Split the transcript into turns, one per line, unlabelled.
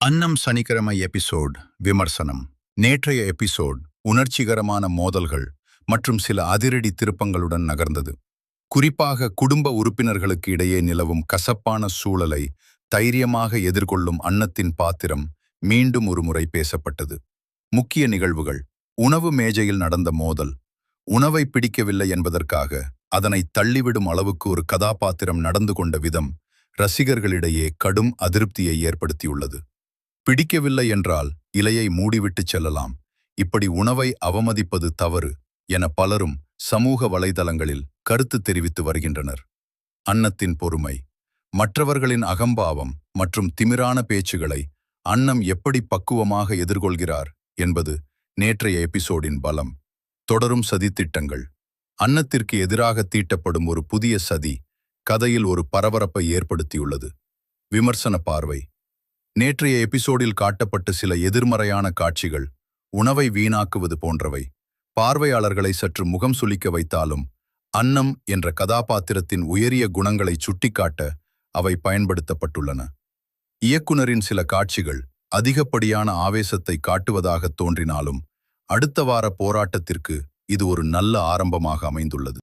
அன்னம் சனிக்கிழமை எபிசோட் விமர்சனம். நேற்றைய எபிசோட் உணர்ச்சிகரமான மோதல்கள் மற்றும் சில அதிரடி திருப்பங்களுடன் நகர்ந்தது. குறிப்பாக குடும்ப உறுப்பினர்களுக்கு இடையே நிலவும் கசப்பான சூழலை தைரியமாக எதிர்கொள்ளும் அன்னத்தின் பாத்திரம் மீண்டும் ஒருமுறை பேசப்பட்டது. முக்கிய நிகழ்வுகள்: உணவு மேஜையில் நடந்த மோதல். உணவை பிடிக்கவில்லை என்பதற்காக அதனை தள்ளிவிடும் அளவுக்கு ஒரு கதாபாத்திரம் நடந்து கொண்ட விதம் ரசிகர்களிடையே கடும் அதிருப்தியை ஏற்படுத்தியுள்ளது. பிடிக்கவில்லை என்றால் இலையை மூடிவிட்டு செல்லலாம், இப்படி உணவை அவமதிப்பது தவறு என பலரும் சமூக வலைதளங்களில் கருத்து தெரிவித்து வருகின்றனர். அன்னத்தின் பொறுமை. மற்றவர்களின் அகம்பாவம் மற்றும் திமிரான பேச்சுகளை அன்னம் எப்படி பக்குவமாக எதிர்கொள்கிறார் என்பது நேற்றைய எபிசோடின் பலம். தொடரும் சதித்திட்டங்கள். அன்னத்திற்கு எதிராக தீட்டப்படும் ஒரு புதிய சதி கதையில் ஒரு பரபரப்பை ஏற்படுத்தியுள்ளது. விமர்சன பார்வை. நேற்றைய எபிசோடில் காட்டப்பட்ட சில எதிர்மறையான காட்சிகள், உணவை வீணாக்குவது போன்றவை, பார்வையாளர்களை சற்று முகம் சுளிக்க வைத்தாலும் அன்னம் என்ற கதாபாத்திரத்தின் உயரிய குணங்களை சுட்டிக்காட்ட அவை பயன்படுத்தப்பட்டுள்ளன. இயக்குனரின் சில காட்சிகள் அதிகப்படியான ஆவேசத்தை காட்டுவதாக தோன்றினாலும் அடுத்த வார போராட்டத்திற்கு இது ஒரு நல்ல ஆரம்பமாக அமைந்துள்ளது.